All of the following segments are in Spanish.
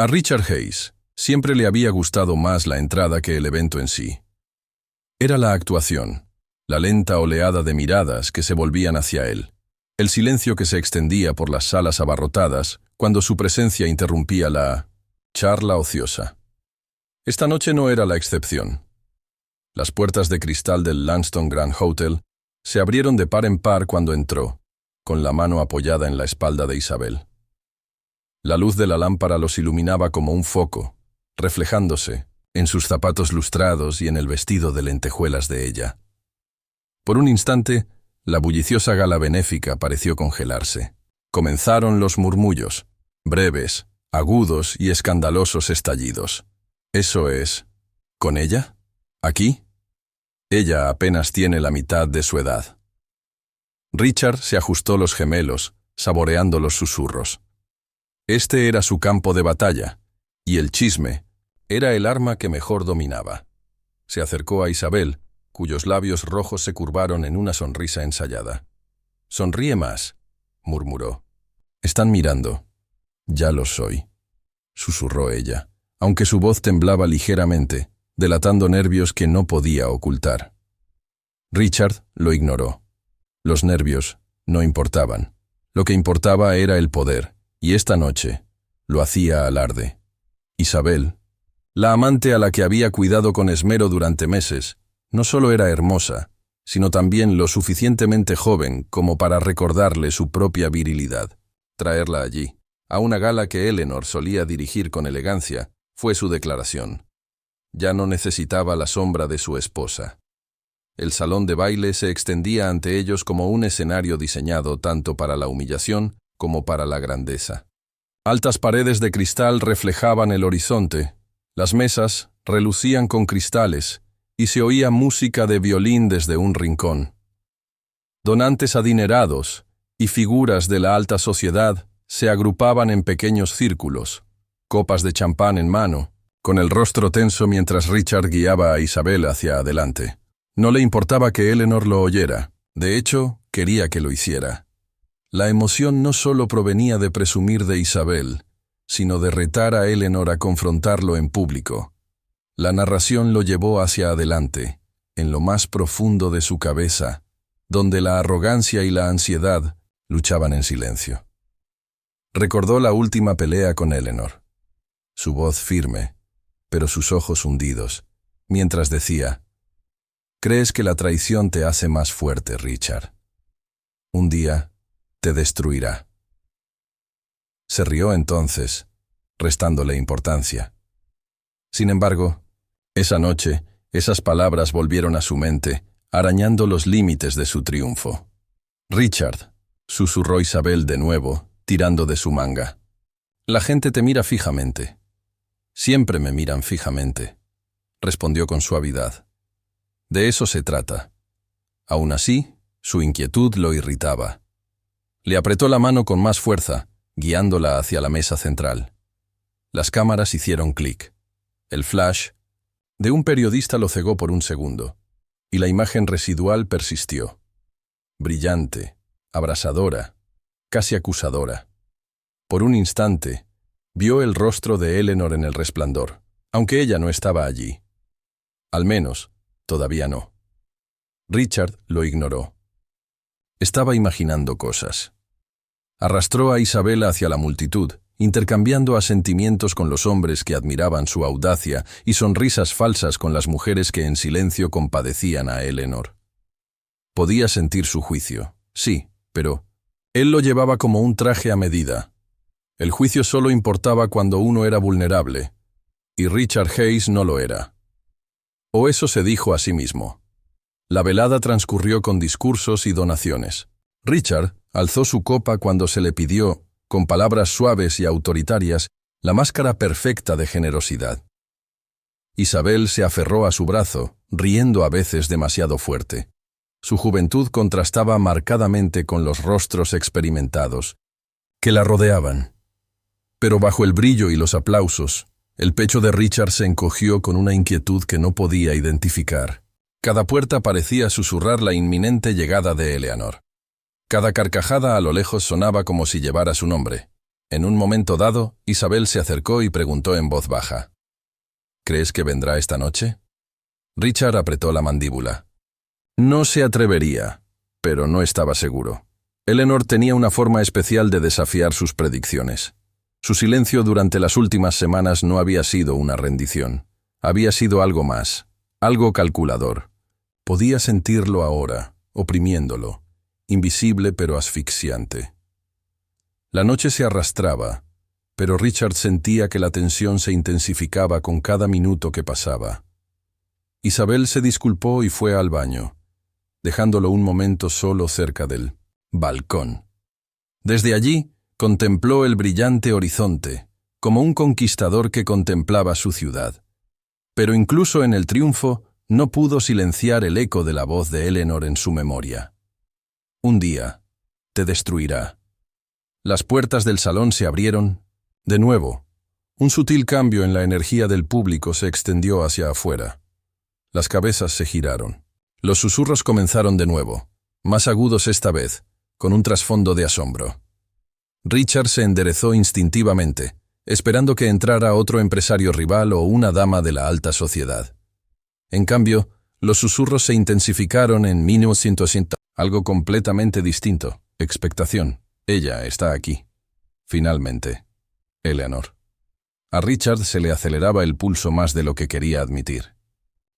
A Richard Hayes siempre le había gustado más la entrada que el evento en sí. Era la actuación, la lenta oleada de miradas que se volvían hacia él, el silencio que se extendía por las salas abarrotadas cuando su presencia interrumpía la charla ociosa. Esta noche no era la excepción. Las puertas de cristal del Lansdowne Grand Hotel se abrieron de par en par cuando entró, con la mano apoyada en la espalda de Isabel. La luz de la lámpara los iluminaba como un foco, reflejándose en sus zapatos lustrados y en el vestido de lentejuelas de ella. Por un instante, la bulliciosa gala benéfica pareció congelarse. Comenzaron los murmullos, breves, agudos y escandalosos estallidos. Eso es, ¿con ella? ¿Aquí? Ella apenas tiene la mitad de su edad. Richard se ajustó los gemelos, saboreando los susurros. Este era su campo de batalla, y el chisme era el arma que mejor dominaba. Se acercó a Isabel, cuyos labios rojos se curvaron en una sonrisa ensayada. «Sonríe más», murmuró. «Están mirando». «Ya lo soy», susurró ella, aunque su voz temblaba ligeramente, delatando nervios que no podía ocultar. Richard lo ignoró. Los nervios no importaban. Lo que importaba era el poder, y esta noche lo hacía alarde. Isabel, la amante a la que había cuidado con esmero durante meses, no solo era hermosa, sino también lo suficientemente joven como para recordarle su propia virilidad. Traerla allí, a una gala que Eleanor solía dirigir con elegancia, fue su declaración. Ya no necesitaba la sombra de su esposa. El salón de baile se extendía ante ellos como un escenario diseñado tanto para la humillación como para la grandeza. Altas paredes de cristal reflejaban el horizonte, las mesas relucían con cristales y se oía música de violín desde un rincón. Donantes adinerados y figuras de la alta sociedad se agrupaban en pequeños círculos, copas de champán en mano, con el rostro tenso mientras Richard guiaba a Isabel hacia adelante. No le importaba que Eleanor lo oyera, de hecho, quería que lo hiciera. La emoción no solo provenía de presumir de Isabel, sino de retar a Eleanor a confrontarlo en público. La narración lo llevó hacia adelante, en lo más profundo de su cabeza, donde la arrogancia y la ansiedad luchaban en silencio. Recordó la última pelea con Eleanor. Su voz firme, pero sus ojos hundidos, mientras decía: «¿Crees que la traición te hace más fuerte, Richard? Un día te destruirá». Se rió entonces, restándole importancia. Sin embargo, esa noche, esas palabras volvieron a su mente, arañando los límites de su triunfo. «Richard», susurró Isabel de nuevo, tirando de su manga. «La gente te mira fijamente». «Siempre me miran fijamente», respondió con suavidad. De eso se trata. Aún así, su inquietud lo irritaba. Le apretó la mano con más fuerza, guiándola hacia la mesa central. Las cámaras hicieron clic. El flash de un periodista lo cegó por un segundo, y la imagen residual persistió. Brillante, abrasadora, casi acusadora. Por un instante, vio el rostro de Eleanor en el resplandor, aunque ella no estaba allí. Al menos, todavía no. Richard lo ignoró. Estaba imaginando cosas. Arrastró a Isabel hacia la multitud, intercambiando asentimientos con los hombres que admiraban su audacia y sonrisas falsas con las mujeres que en silencio compadecían a Eleanor. Podía sentir su juicio, sí, pero él lo llevaba como un traje a medida. El juicio solo importaba cuando uno era vulnerable, y Richard Hayes no lo era. O eso se dijo a sí mismo. La velada transcurrió con discursos y donaciones. Richard alzó su copa cuando se le pidió, con palabras suaves y autoritarias, la máscara perfecta de generosidad. Isabel se aferró a su brazo, riendo a veces demasiado fuerte. Su juventud contrastaba marcadamente con los rostros experimentados que la rodeaban. Pero bajo el brillo y los aplausos, el pecho de Richard se encogió con una inquietud que no podía identificar. Cada puerta parecía susurrar la inminente llegada de Eleanor. Cada carcajada a lo lejos sonaba como si llevara su nombre. En un momento dado, Isabel se acercó y preguntó en voz baja. ¿Crees que vendrá esta noche? Richard apretó la mandíbula. No se atrevería, pero no estaba seguro. Eleanor tenía una forma especial de desafiar sus predicciones. Su silencio durante las últimas semanas no había sido una rendición. Había sido algo más, algo calculador. Podía sentirlo ahora, oprimiéndolo, invisible pero asfixiante. La noche se arrastraba, pero Richard sentía que la tensión se intensificaba con cada minuto que pasaba. Isabel se disculpó y fue al baño, dejándolo un momento solo cerca del balcón. Desde allí, contempló el brillante horizonte, como un conquistador que contemplaba su ciudad. Pero incluso en el triunfo, no pudo silenciar el eco de la voz de Eleanor en su memoria. Un día, te destruirá. Las puertas del salón se abrieron. De nuevo, un sutil cambio en la energía del público se extendió hacia afuera. Las cabezas se giraron. Los susurros comenzaron de nuevo, más agudos esta vez, con un trasfondo de asombro. Richard se enderezó instintivamente, esperando que entrara otro empresario rival o una dama de la alta sociedad. En cambio, los susurros se intensificaron en 1900, algo completamente distinto, expectación. Ella está aquí. Finalmente. Eleanor. A Richard se le aceleraba el pulso más de lo que quería admitir.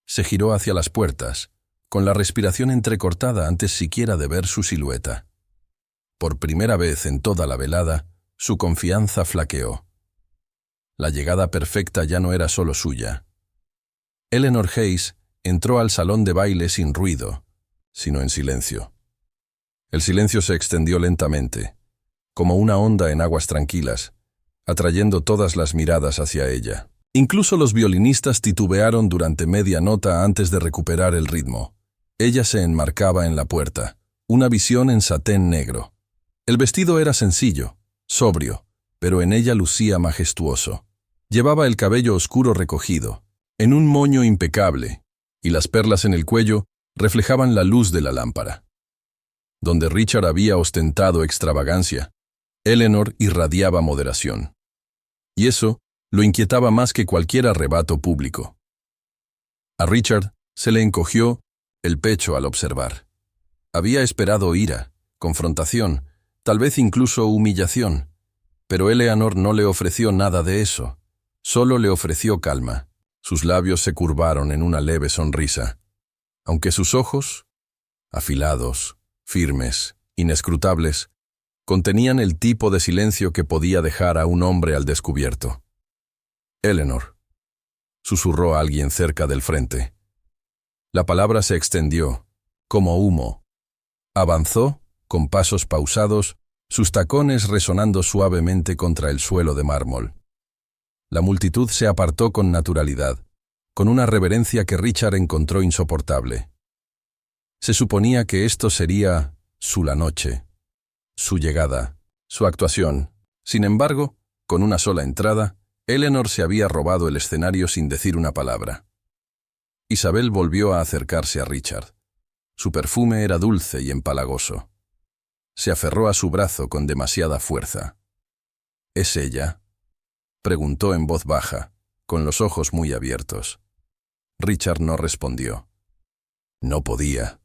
Se giró hacia las puertas, con la respiración entrecortada antes siquiera de ver su silueta. Por primera vez en toda la velada, su confianza flaqueó. La llegada perfecta ya no era solo suya. Eleanor Hayes entró al salón de baile sin ruido, sino en silencio. El silencio se extendió lentamente, como una onda en aguas tranquilas, atrayendo todas las miradas hacia ella. Incluso los violinistas titubearon durante media nota antes de recuperar el ritmo. Ella se enmarcaba en la puerta, una visión en satén negro. El vestido era sencillo, sobrio, pero en ella lucía majestuoso. Llevaba el cabello oscuro recogido, en un moño impecable, y las perlas en el cuello reflejaban la luz de la lámpara. Donde Richard había ostentado extravagancia, Eleanor irradiaba moderación. Y eso lo inquietaba más que cualquier arrebato público. A Richard se le encogió el pecho al observar. Había esperado ira, confrontación, tal vez incluso humillación, pero Eleanor no le ofreció nada de eso, solo le ofreció calma. Sus labios se curvaron en una leve sonrisa, aunque sus ojos, afilados, firmes, inescrutables, contenían el tipo de silencio que podía dejar a un hombre al descubierto. Eleanor, susurró alguien cerca del frente. La palabra se extendió, como humo. Avanzó, con pasos pausados, sus tacones resonando suavemente contra el suelo de mármol. La multitud se apartó con naturalidad, con una reverencia que Richard encontró insoportable. Se suponía que esto sería la noche, su llegada, su actuación. Sin embargo, con una sola entrada, Eleanor se había robado el escenario sin decir una palabra. Isabel volvió a acercarse a Richard. Su perfume era dulce y empalagoso. Se aferró a su brazo con demasiada fuerza. ¿Es ella?, preguntó en voz baja, con los ojos muy abiertos. Richard no respondió. No podía.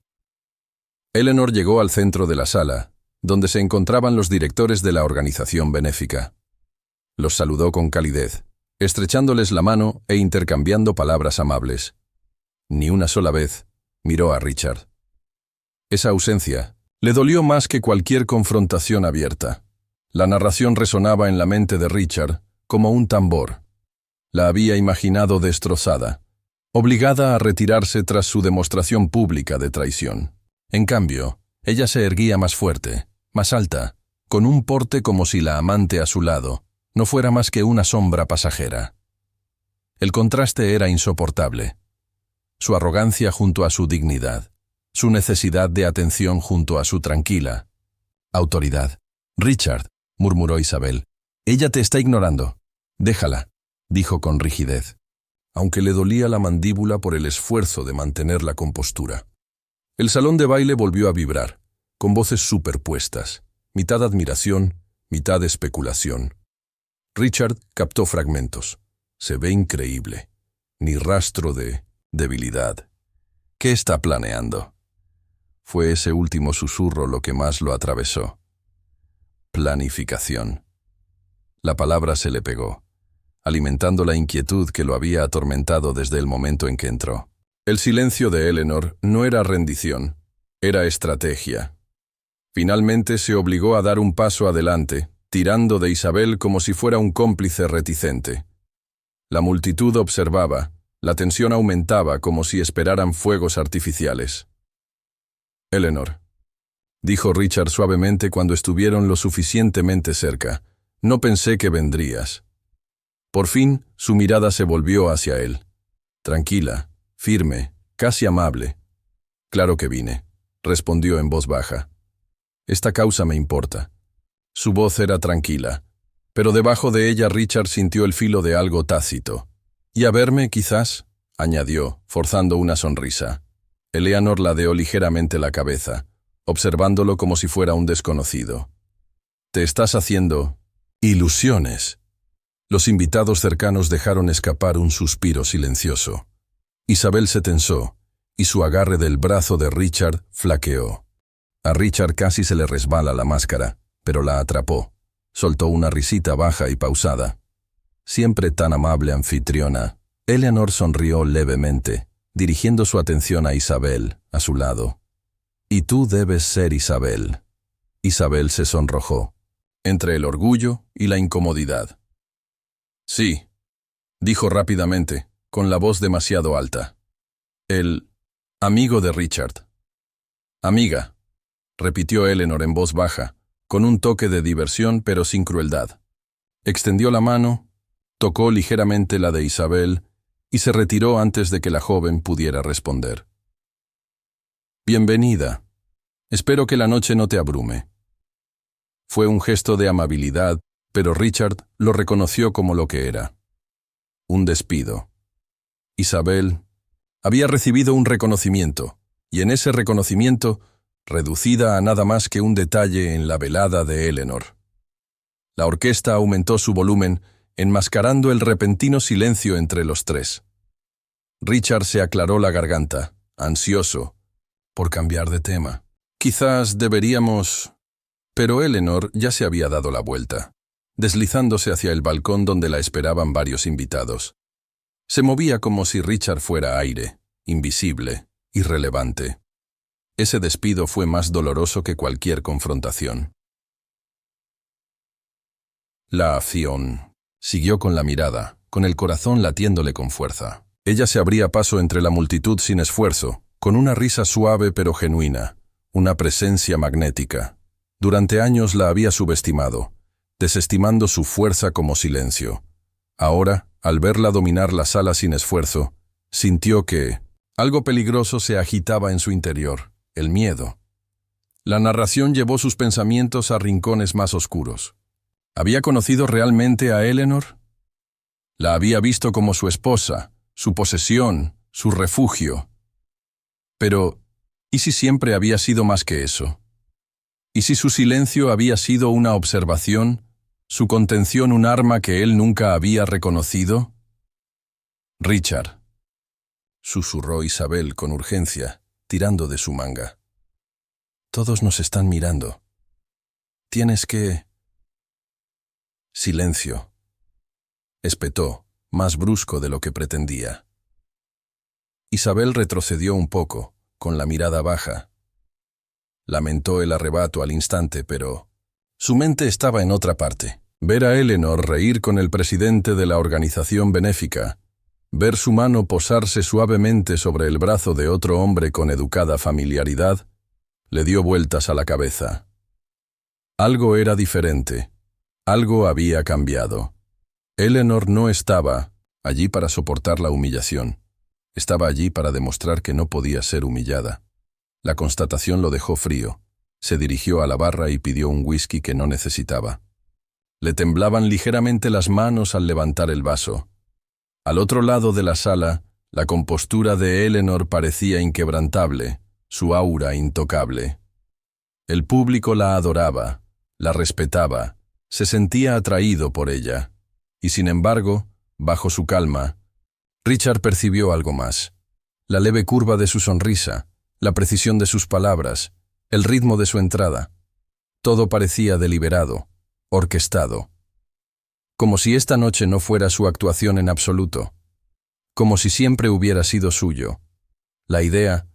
Eleanor llegó al centro de la sala, donde se encontraban los directores de la organización benéfica. Los saludó con calidez, estrechándoles la mano e intercambiando palabras amables. Ni una sola vez miró a Richard. Esa ausencia le dolió más que cualquier confrontación abierta. La narración resonaba en la mente de Richard como un tambor. La había imaginado destrozada, obligada a retirarse tras su demostración pública de traición. En cambio, ella se erguía más fuerte, más alta, con un porte como si la amante a su lado no fuera más que una sombra pasajera. El contraste era insoportable. Su arrogancia junto a su dignidad, su necesidad de atención junto a su tranquila autoridad. Richard, murmuró Isabel, ella te está ignorando. Déjala, dijo con rigidez, aunque le dolía la mandíbula por el esfuerzo de mantener la compostura. El salón de baile volvió a vibrar, con voces superpuestas, mitad admiración, mitad especulación. Richard captó fragmentos. Se ve increíble. Ni rastro de debilidad. ¿Qué está planeando? Fue ese último susurro lo que más lo atravesó. Planificación. La palabra se le pegó, alimentando la inquietud que lo había atormentado desde el momento en que entró. El silencio de Eleanor no era rendición, era estrategia. Finalmente se obligó a dar un paso adelante, tirando de Isabel como si fuera un cómplice reticente. La multitud observaba, la tensión aumentaba como si esperaran fuegos artificiales. «Eleanor», dijo Richard suavemente cuando estuvieron lo suficientemente cerca, «no pensé que vendrías». Por fin, su mirada se volvió hacia él. Tranquila, firme, casi amable. «Claro que vine», respondió en voz baja. «Esta causa me importa». Su voz era tranquila, pero debajo de ella Richard sintió el filo de algo tácito. «¿Y a verme, quizás?», añadió, forzando una sonrisa. Eleanor ladeó ligeramente la cabeza, observándolo como si fuera un desconocido. «Te estás haciendo ilusiones». Los invitados cercanos dejaron escapar un suspiro silencioso. Isabel se tensó, y su agarre del brazo de Richard flaqueó. A Richard casi se le resbala la máscara, pero la atrapó. Soltó una risita baja y pausada. Siempre tan amable anfitriona, Eleanor sonrió levemente, dirigiendo su atención a Isabel, a su lado. «Y tú debes ser Isabel». Isabel se sonrojó, entre el orgullo y la incomodidad. «Sí», dijo rápidamente, con la voz demasiado alta. «El amigo de Richard». «Amiga», repitió Eleanor en voz baja, con un toque de diversión pero sin crueldad. Extendió la mano, tocó ligeramente la de Isabel y se retiró antes de que la joven pudiera responder. «Bienvenida. Espero que la noche no te abrume». Fue un gesto de amabilidad, pero Richard lo reconoció como lo que era. Un despido. Isabel había recibido un reconocimiento, y en ese reconocimiento, reducida a nada más que un detalle en la velada de Eleanor. La orquesta aumentó su volumen, enmascarando el repentino silencio entre los tres. Richard se aclaró la garganta, ansioso, por cambiar de tema. «Quizás deberíamos...» Pero Eleanor ya se había dado la vuelta, deslizándose hacia el balcón donde la esperaban varios invitados. Se movía como si Richard fuera aire, invisible, irrelevante. Ese despido fue más doloroso que cualquier confrontación. La acción. Siguió con la mirada, con el corazón latiéndole con fuerza. Ella se abría paso entre la multitud sin esfuerzo, con una risa suave pero genuina, una presencia magnética. Durante años la había subestimado, desestimando su fuerza como silencio. Ahora, al verla dominar la sala sin esfuerzo, sintió que algo peligroso se agitaba en su interior, el miedo. La narración llevó sus pensamientos a rincones más oscuros. ¿Había conocido realmente a Eleanor? La había visto como su esposa, su posesión, su refugio. Pero, ¿y si siempre había sido más que eso? ¿Y si su silencio había sido una observación, su contención un arma que él nunca había reconocido? «Richard», susurró Isabel con urgencia, tirando de su manga. «Todos nos están mirando. Tienes que...» Silencio. Espetó, más brusco de lo que pretendía. Isabel retrocedió un poco, con la mirada baja. Lamentó el arrebato al instante, pero su mente estaba en otra parte. Ver a Eleanor reír con el presidente de la organización benéfica, ver su mano posarse suavemente sobre el brazo de otro hombre con educada familiaridad, le dio vueltas a la cabeza. Algo era diferente, algo había cambiado. Eleanor no estaba allí para soportar la humillación, estaba allí para demostrar que no podía ser humillada. La constatación lo dejó frío. Se dirigió a la barra y pidió un whisky que no necesitaba. Le temblaban ligeramente las manos al levantar el vaso. Al otro lado de la sala, la compostura de Eleanor parecía inquebrantable, su aura intocable. El público la adoraba, la respetaba, se sentía atraído por ella. Y sin embargo, bajo su calma, Richard percibió algo más. La leve curva de su sonrisa, la precisión de sus palabras, el ritmo de su entrada. Todo parecía deliberado, orquestado. Como si esta noche no fuera su actuación en absoluto. Como si siempre hubiera sido suyo. La idea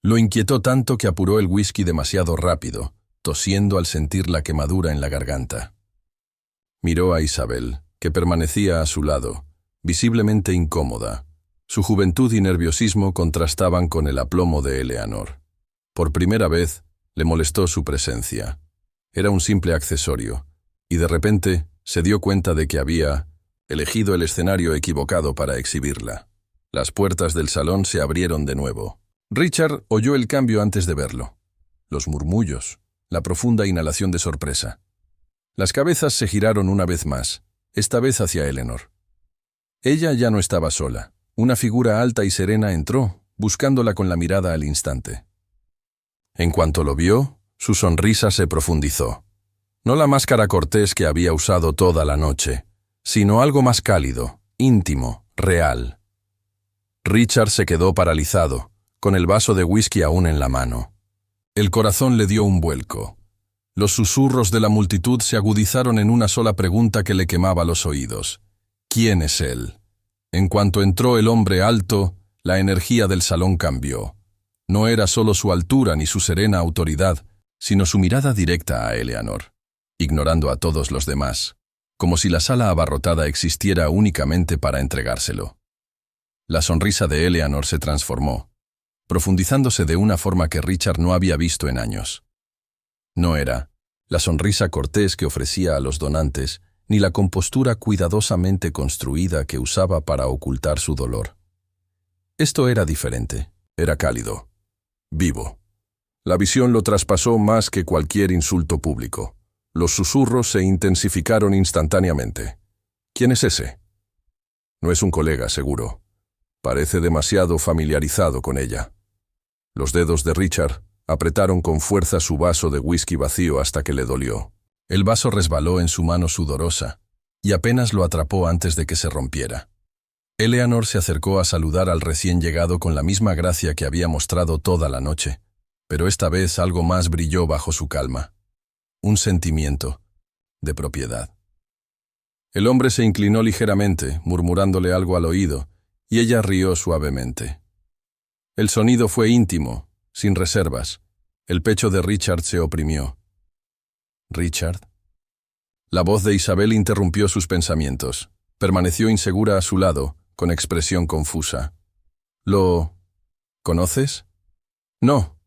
lo inquietó tanto que apuró el whisky demasiado rápido, tosiendo al sentir la quemadura en la garganta. Miró a Isabel, que permanecía a su lado, visiblemente incómoda. Su juventud y nerviosismo contrastaban con el aplomo de Eleanor. Por primera vez, le molestó su presencia. Era un simple accesorio, y de repente se dio cuenta de que había elegido el escenario equivocado para exhibirla. Las puertas del salón se abrieron de nuevo. Richard oyó el cambio antes de verlo. Los murmullos, la profunda inhalación de sorpresa. Las cabezas se giraron una vez más, esta vez hacia Eleanor. Ella ya no estaba sola. Una figura alta y serena entró, buscándola con la mirada al instante. En cuanto lo vio, su sonrisa se profundizó. No la máscara cortés que había usado toda la noche, sino algo más cálido, íntimo, real. Richard se quedó paralizado, con el vaso de whisky aún en la mano. El corazón le dio un vuelco. Los susurros de la multitud se agudizaron en una sola pregunta que le quemaba los oídos. ¿Quién es él? En cuanto entró el hombre alto, la energía del salón cambió. No era solo su altura ni su serena autoridad, sino su mirada directa a Eleanor, ignorando a todos los demás, como si la sala abarrotada existiera únicamente para entregárselo. La sonrisa de Eleanor se transformó, profundizándose de una forma que Richard no había visto en años. No era la sonrisa cortés que ofrecía a los donantes, ni la compostura cuidadosamente construida que usaba para ocultar su dolor. Esto era diferente, era cálido, vivo. La visión lo traspasó más que cualquier insulto público. Los susurros se intensificaron instantáneamente. ¿Quién es ese? No es un colega, seguro. Parece demasiado familiarizado con ella. Los dedos de Richard apretaron con fuerza su vaso de whisky vacío hasta que le dolió. El vaso resbaló en su mano sudorosa, y apenas lo atrapó antes de que se rompiera. Eleanor se acercó a saludar al recién llegado con la misma gracia que había mostrado toda la noche, pero esta vez algo más brilló bajo su calma. Un sentimiento de propiedad. El hombre se inclinó ligeramente, murmurándole algo al oído, y ella rió suavemente. El sonido fue íntimo, sin reservas. El pecho de Richard se oprimió. ¿Richard? La voz de Isabel interrumpió sus pensamientos. Permaneció insegura a su lado, con expresión confusa. ¿Lo conoces? No,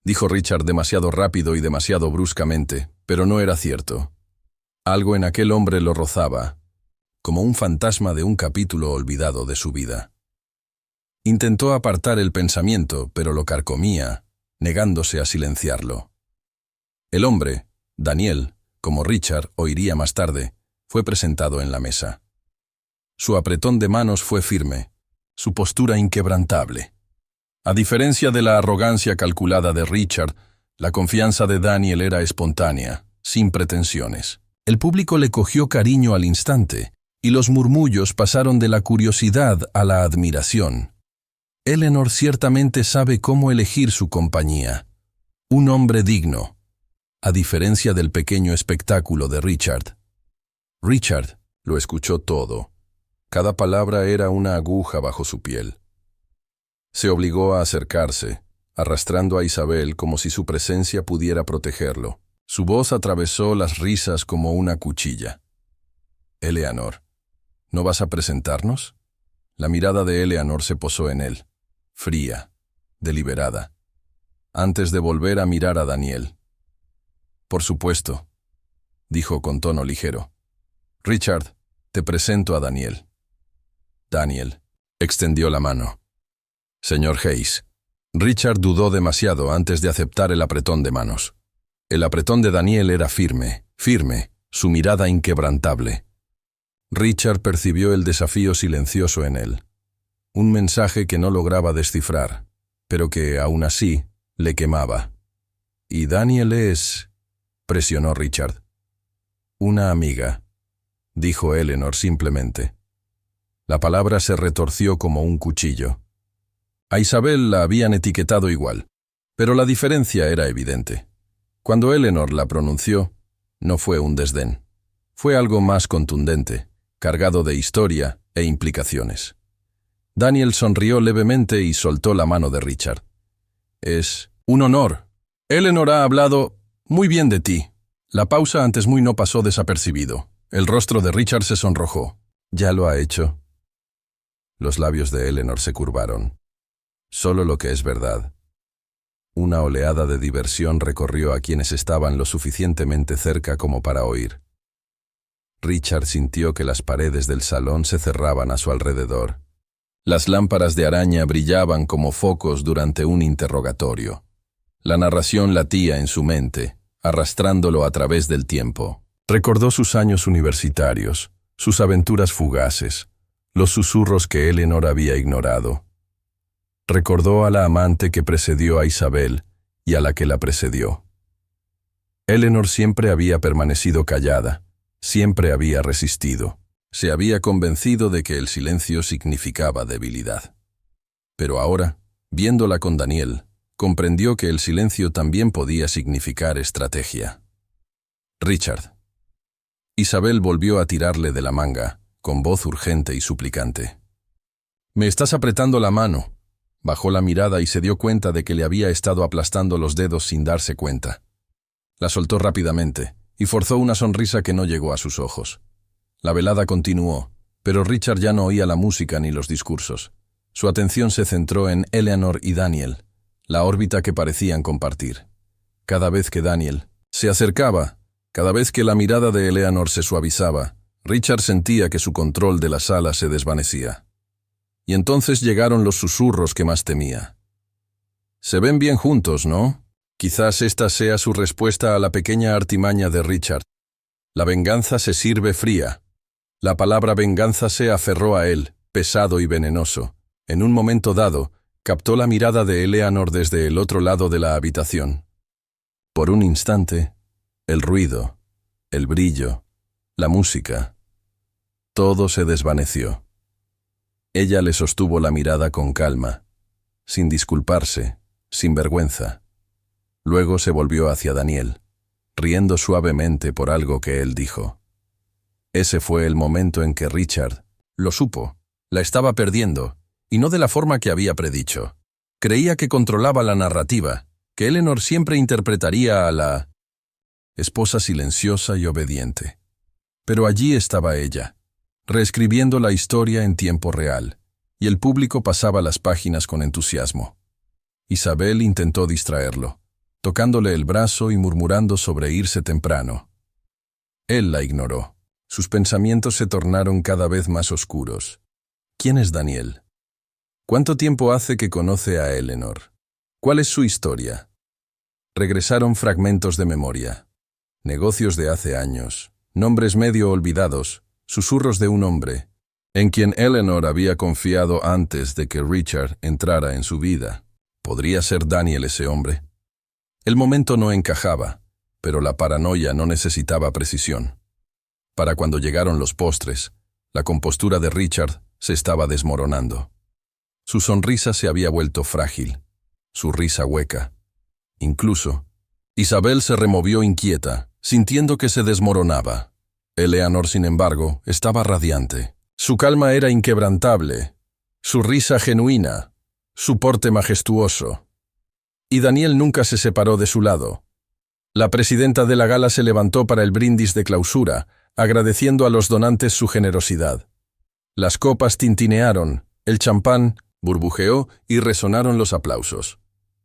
dijo Richard demasiado rápido y demasiado bruscamente, pero no era cierto. Algo en aquel hombre lo rozaba, como un fantasma de un capítulo olvidado de su vida. Intentó apartar el pensamiento, pero lo carcomía, negándose a silenciarlo. El hombre, Daniel, como Richard oiría más tarde, fue presentado en la mesa. Su apretón de manos fue firme, su postura inquebrantable. A diferencia de la arrogancia calculada de Richard, la confianza de Daniel era espontánea, sin pretensiones. El público le cogió cariño al instante, y los murmullos pasaron de la curiosidad a la admiración. Eleanor ciertamente sabe cómo elegir su compañía. Un hombre digno, a diferencia del pequeño espectáculo de Richard. Richard lo escuchó todo. Cada palabra era una aguja bajo su piel. Se obligó a acercarse, arrastrando a Isabel como si su presencia pudiera protegerlo. Su voz atravesó las risas como una cuchilla. Eleanor, ¿no vas a presentarnos? La mirada de Eleanor se posó en él, fría, deliberada, antes de volver a mirar a Daniel. Por supuesto, dijo con tono ligero. Richard, te presento a Daniel. Daniel extendió la mano. Señor Hayes. Richard dudó demasiado antes de aceptar el apretón de manos. El apretón de Daniel era firme, su mirada inquebrantable. Richard percibió el desafío silencioso en él. Un mensaje que no lograba descifrar, pero que, aún así, le quemaba. Y Daniel es... presionó Richard. Una amiga. dijo Eleanor simplemente. La palabra se retorció como un cuchillo. A Isabel la habían etiquetado igual, pero la diferencia era evidente. Cuando Eleanor la pronunció, no fue un desdén. Fue algo más contundente, cargado de historia e implicaciones. Daniel sonrió levemente y soltó la mano de Richard. «Es un honor. Eleanor ha hablado muy bien de ti». La pausa antes muy no pasó desapercibido. El rostro de Richard se sonrojó. «¿Ya lo ha hecho?» Los labios de Eleanor se curvaron. «Solo lo que es verdad». Una oleada de diversión recorrió a quienes estaban lo suficientemente cerca como para oír. Richard sintió que las paredes del salón se cerraban a su alrededor. Las lámparas de araña brillaban como focos durante un interrogatorio. La narración latía en su mente, arrastrándolo a través del tiempo. Recordó sus años universitarios, sus aventuras fugaces, los susurros que Eleanor había ignorado. Recordó a la amante que precedió a Isabel y a la que la precedió. Eleanor siempre había permanecido callada, siempre había resistido. Se había convencido de que el silencio significaba debilidad. Pero ahora, viéndola con Daniel, comprendió que el silencio también podía significar estrategia. «Richard». Isabel volvió a tirarle de la manga, con voz urgente y suplicante. «Me estás apretando la mano». Bajó la mirada y se dio cuenta de que le había estado aplastando los dedos sin darse cuenta. La soltó rápidamente y forzó una sonrisa que no llegó a sus ojos. La velada continuó, pero Richard ya no oía la música ni los discursos. Su atención se centró en Eleanor y Daniel, la órbita que parecían compartir. Cada vez que Daniel se acercaba, cada vez que la mirada de Eleanor se suavizaba, Richard sentía que su control de la sala se desvanecía. Y entonces llegaron los susurros que más temía. «Se ven bien juntos, ¿no?» Quizás esta sea su respuesta a la pequeña artimaña de Richard. La venganza se sirve fría. La palabra venganza se aferró a él, pesado y venenoso. En un momento dado, captó la mirada de Eleanor desde el otro lado de la habitación. Por un instante, el ruido, el brillo, la música, todo se desvaneció. Ella le sostuvo la mirada con calma, sin disculparse, sin vergüenza. Luego se volvió hacia Daniel, riendo suavemente por algo que él dijo. Ese fue el momento en que Richard lo supo. La estaba perdiendo, y no de la forma que había predicho. Creía que controlaba la narrativa, que Eleanor siempre interpretaría a la esposa silenciosa y obediente. Pero allí estaba ella, reescribiendo la historia en tiempo real, y el público pasaba las páginas con entusiasmo. Isabel intentó distraerlo, tocándole el brazo y murmurando sobre irse temprano. Él la ignoró. Sus pensamientos se tornaron cada vez más oscuros. ¿Quién es Daniel? ¿Cuánto tiempo hace que conoce a Eleanor? ¿Cuál es su historia? Regresaron fragmentos de memoria. Negocios de hace años, nombres medio olvidados, susurros de un hombre, en quien Eleanor había confiado antes de que Richard entrara en su vida. ¿Podría ser Daniel ese hombre? El momento no encajaba, pero la paranoia no necesitaba precisión. Para cuando llegaron los postres, la compostura de Richard se estaba desmoronando. Su sonrisa se había vuelto frágil, su risa hueca. Incluso, Isabel se removió inquieta, sintiendo que se desmoronaba. Eleanor, sin embargo, estaba radiante. Su calma era inquebrantable, su risa genuina, su porte majestuoso. Y Daniel nunca se separó de su lado. La presidenta de la gala se levantó para el brindis de clausura, agradeciendo a los donantes su generosidad. Las copas tintinearon, el champán burbujeó y resonaron los aplausos.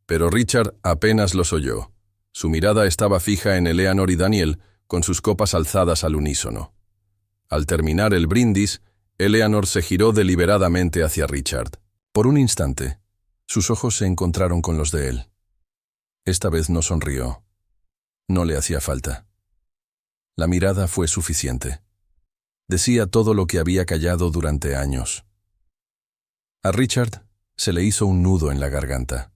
Pero Richard apenas los oyó. Su mirada estaba fija en Eleanor y Daniel, con sus copas alzadas al unísono. Al terminar el brindis, Eleanor se giró deliberadamente hacia Richard. Por un instante, sus ojos se encontraron con los de él. Esta vez no sonrió. No le hacía falta. La mirada fue suficiente. Decía todo lo que había callado durante años. A Richard se le hizo un nudo en la garganta.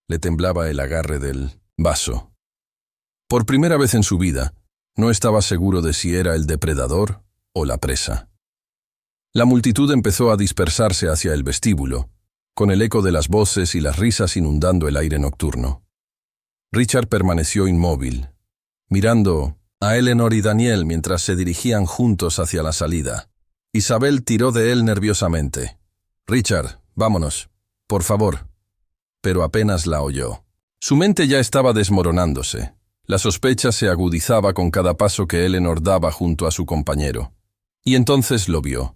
Le temblaba el agarre del vaso. Por primera vez en su vida, no estaba seguro de si era el depredador o la presa. La multitud empezó a dispersarse hacia el vestíbulo, con el eco de las voces y las risas inundando el aire nocturno. Richard permaneció inmóvil, mirando a Eleanor y Daniel mientras se dirigían juntos hacia la salida. Isabel tiró de él nerviosamente. «Richard, vámonos, por favor». Pero apenas la oyó. Su mente ya estaba desmoronándose. La sospecha se agudizaba con cada paso que Eleanor daba junto a su compañero. Y entonces lo vio.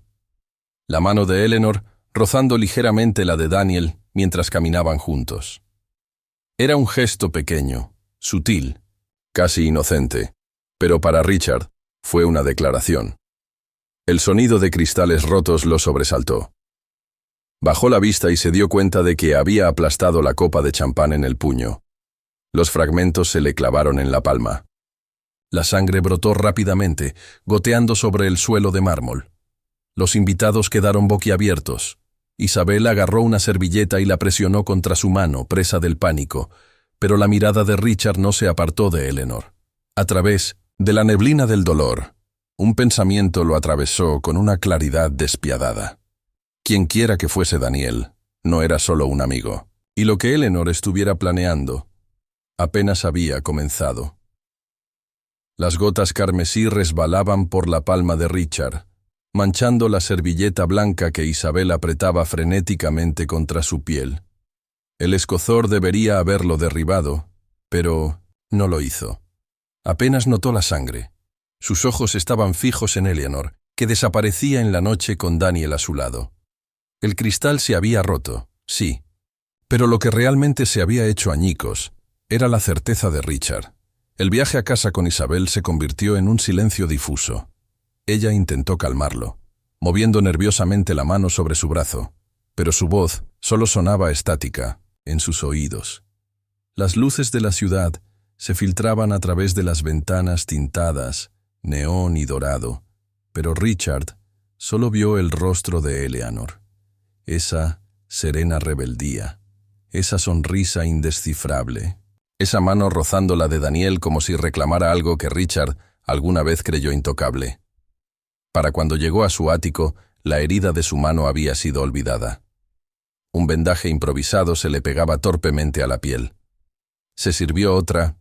La mano de Eleanor rozando ligeramente la de Daniel mientras caminaban juntos. Era un gesto pequeño, sutil, casi inocente, pero para Richard fue una declaración. El sonido de cristales rotos lo sobresaltó. Bajó la vista y se dio cuenta de que había aplastado la copa de champán en el puño. Los fragmentos se le clavaron en la palma. La sangre brotó rápidamente, goteando sobre el suelo de mármol. Los invitados quedaron boquiabiertos. Isabel agarró una servilleta y la presionó contra su mano, presa del pánico, pero la mirada de Richard no se apartó de Eleanor. A través de la neblina del dolor, un pensamiento lo atravesó con una claridad despiadada. Quienquiera que fuese Daniel, no era solo un amigo, y lo que Eleanor estuviera planeando apenas había comenzado. Las gotas carmesí resbalaban por la palma de Richard, manchando la servilleta blanca que Isabel apretaba frenéticamente contra su piel. El escozor debería haberlo derribado, pero no lo hizo. Apenas notó la sangre. Sus ojos estaban fijos en Eleanor, que desaparecía en la noche con Daniel a su lado. El cristal se había roto, sí, pero lo que realmente se había hecho añicos era la certeza de Richard. El viaje a casa con Isabel se convirtió en un silencio difuso. Ella intentó calmarlo, moviendo nerviosamente la mano sobre su brazo, pero su voz solo sonaba estática en sus oídos. Las luces de la ciudad se filtraban a través de las ventanas tintadas, neón y dorado, pero Richard solo vio el rostro de Eleanor. Esa serena rebeldía, esa sonrisa indescifrable, esa mano rozando la de Daniel como si reclamara algo que Richard alguna vez creyó intocable. Para cuando llegó a su ático, la herida de su mano había sido olvidada. Un vendaje improvisado se le pegaba torpemente a la piel. Se sirvió otra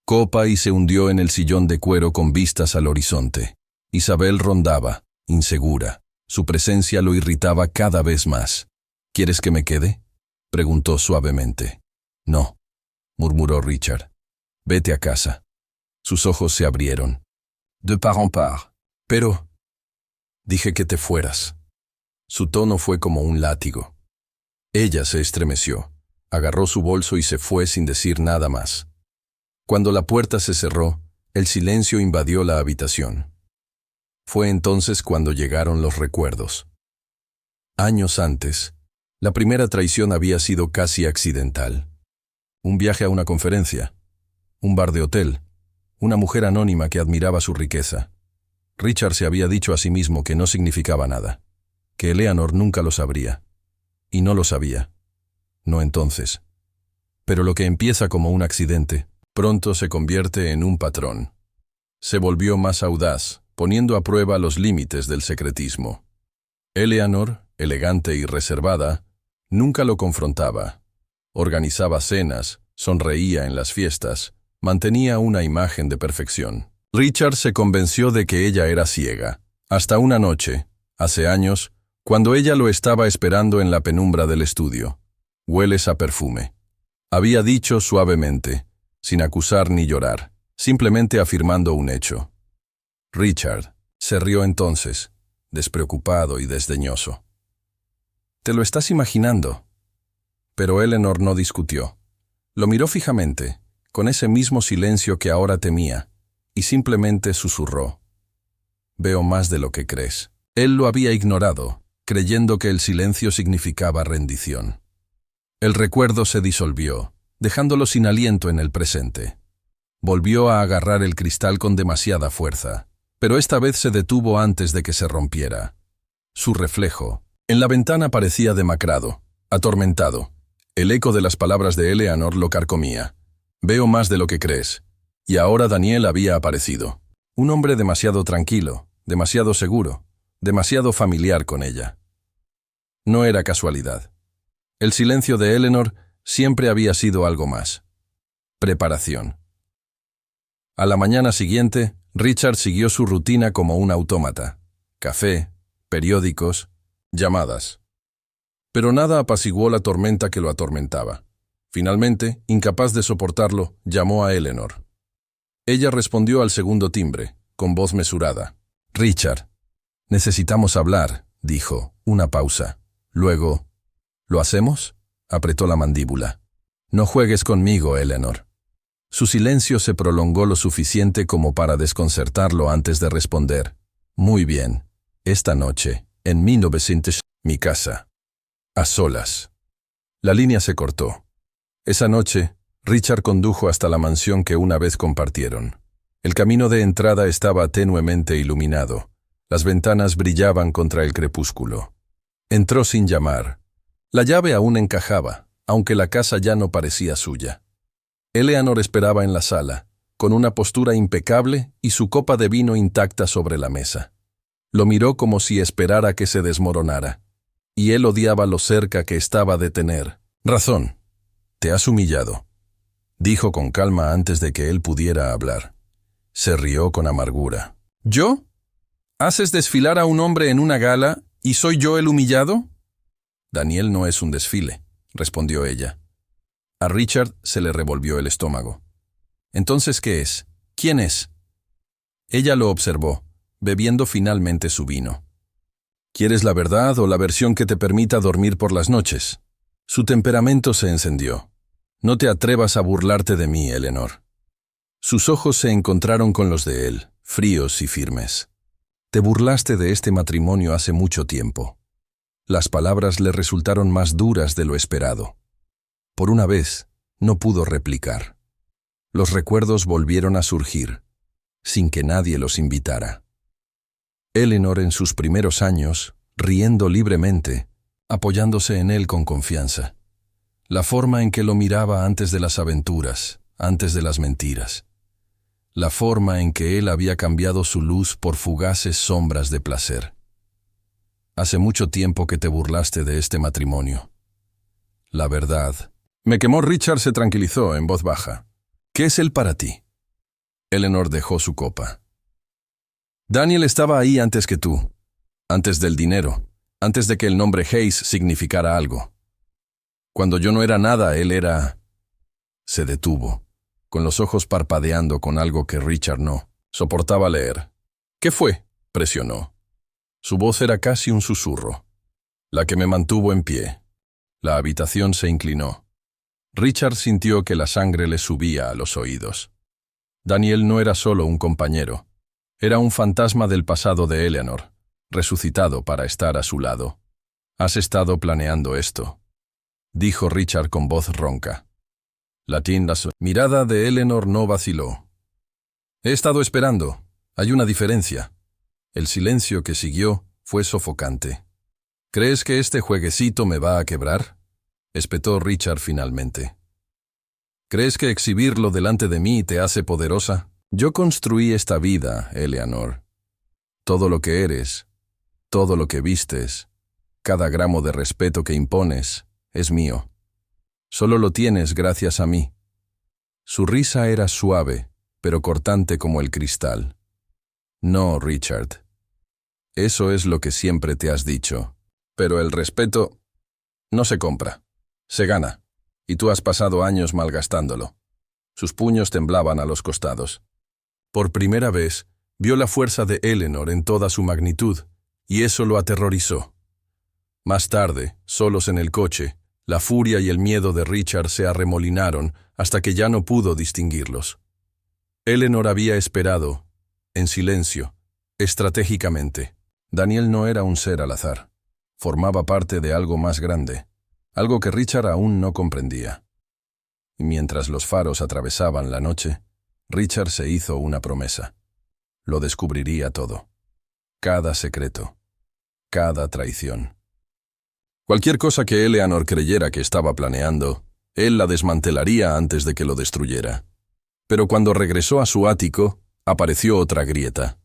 copa y se hundió en el sillón de cuero con vistas al horizonte. Isabel rondaba, insegura. Su presencia lo irritaba cada vez más. «¿Quieres que me quede?», preguntó suavemente. «No», murmuró Richard. «Vete a casa». Sus ojos se abrieron. «De part en part». «Pero...» «Dije que te fueras». Su tono fue como un látigo. Ella se estremeció, agarró su bolso y se fue sin decir nada más. Cuando la puerta se cerró, el silencio invadió la habitación. Fue entonces cuando llegaron los recuerdos. Años antes, la primera traición había sido casi accidental. Un viaje a una conferencia, un bar de hotel, una mujer anónima que admiraba su riqueza. Richard se había dicho a sí mismo que no significaba nada, que Eleanor nunca lo sabría. Y no lo sabía. No entonces. Pero lo que empieza como un accidente, pronto se convierte en un patrón. Se volvió más audaz, poniendo a prueba los límites del secretismo. Eleanor, elegante y reservada, nunca lo confrontaba. Organizaba cenas, sonreía en las fiestas, mantenía una imagen de perfección. Richard se convenció de que ella era ciega. Hasta una noche, hace años, cuando ella lo estaba esperando en la penumbra del estudio. «Hueles a perfume». Había dicho suavemente, sin acusar ni llorar, simplemente afirmando un hecho. Richard se rió entonces, despreocupado y desdeñoso. «Te lo estás imaginando». Pero Eleanor no discutió. Lo miró fijamente, con ese mismo silencio que ahora temía, y simplemente susurró. «Veo más de lo que crees». Él lo había ignorado, creyendo que el silencio significaba rendición. El recuerdo se disolvió, dejándolo sin aliento en el presente. Volvió a agarrar el cristal con demasiada fuerza, pero esta vez se detuvo antes de que se rompiera. Su reflejo en la ventana parecía demacrado, atormentado. El eco de las palabras de Eleanor lo carcomía. «Veo más de lo que crees». Y ahora Daniel había aparecido. Un hombre demasiado tranquilo, demasiado seguro, demasiado familiar con ella. No era casualidad. El silencio de Eleanor siempre había sido algo más. Preparación. A la mañana siguiente, Richard siguió su rutina como un autómata. Café, periódicos, llamadas. Pero nada apaciguó la tormenta que lo atormentaba. Finalmente, incapaz de soportarlo, llamó a Eleanor. Ella respondió al segundo timbre, con voz mesurada. «Richard, necesitamos hablar», dijo, una pausa. Luego, «¿Lo hacemos?», apretó la mandíbula. «No juegues conmigo, Eleanor». Su silencio se prolongó lo suficiente como para desconcertarlo antes de responder. «Muy bien. Esta noche, en 1900, mi casa. A solas». La línea se cortó. Esa noche, Richard condujo hasta la mansión que una vez compartieron. El camino de entrada estaba tenuemente iluminado. Las ventanas brillaban contra el crepúsculo. Entró sin llamar. La llave aún encajaba, aunque la casa ya no parecía suya. Eleanor esperaba en la sala, con una postura impecable y su copa de vino intacta sobre la mesa. Lo miró como si esperara que se desmoronara. Y él odiaba lo cerca que estaba de tener razón. «Te has humillado», dijo con calma antes de que él pudiera hablar. Se rió con amargura. «¿Yo? ¿Haces desfilar a un hombre en una gala y soy yo el humillado?» «Daniel no es un desfile», respondió ella. A Richard se le revolvió el estómago. «¿Entonces qué es? ¿Quién es?» Ella lo observó, bebiendo finalmente su vino. «¿Quieres la verdad o la versión que te permita dormir por las noches?» Su temperamento se encendió. «No te atrevas a burlarte de mí, Eleanor». Sus ojos se encontraron con los de él, fríos y firmes. «Te burlaste de este matrimonio hace mucho tiempo». Las palabras le resultaron más duras de lo esperado. Por una vez, no pudo replicar. Los recuerdos volvieron a surgir, sin que nadie los invitara. Eleanor en sus primeros años, riendo libremente, apoyándose en él con confianza. La forma en que lo miraba antes de las aventuras, antes de las mentiras. La forma en que él había cambiado su luz por fugaces sombras de placer. «Hace mucho tiempo que te burlaste de este matrimonio». «La verdad». Me quemó. Richard se tranquilizó en voz baja. «¿Qué es él para ti?» Eleanor dejó su copa. «Daniel estaba ahí antes que tú, antes del dinero, antes de que el nombre Hayes significara algo. Cuando yo no era nada, él era...» Se detuvo, con los ojos parpadeando con algo que Richard no soportaba leer. «¿Qué fue?», presionó. Su voz era casi un susurro. «La que me mantuvo en pie». La habitación se inclinó. Richard sintió que la sangre le subía a los oídos. Daniel no era solo un compañero. Era un fantasma del pasado de Eleanor, resucitado para estar a su lado. «Has estado planeando esto», dijo Richard con voz ronca. La mirada de Eleanor no vaciló. «He estado esperando. Hay una diferencia». El silencio que siguió fue sofocante. «¿Crees que este jueguecito me va a quebrar?», espetó Richard finalmente. «¿Crees que exhibirlo delante de mí te hace poderosa? Yo construí esta vida, Eleanor. Todo lo que eres, todo lo que vistes, cada gramo de respeto que impones, es mío. Solo lo tienes gracias a mí». Su risa era suave, pero cortante como el cristal. «No, Richard. Eso es lo que siempre te has dicho. Pero el respeto no se compra. Se gana. Y tú has pasado años malgastándolo». Sus puños temblaban a los costados. Por primera vez, vio la fuerza de Eleanor en toda su magnitud, y eso lo aterrorizó. Más tarde, solos en el coche, la furia y el miedo de Richard se arremolinaron hasta que ya no pudo distinguirlos. Eleanor había esperado, en silencio, estratégicamente. Daniel no era un ser al azar. Formaba parte de algo más grande, algo que Richard aún no comprendía. Y mientras los faros atravesaban la noche, Richard se hizo una promesa. Lo descubriría todo. Cada secreto. Cada traición. Cualquier cosa que Eleanor creyera que estaba planeando, él la desmantelaría antes de que lo destruyera. Pero cuando regresó a su ático, apareció otra grieta.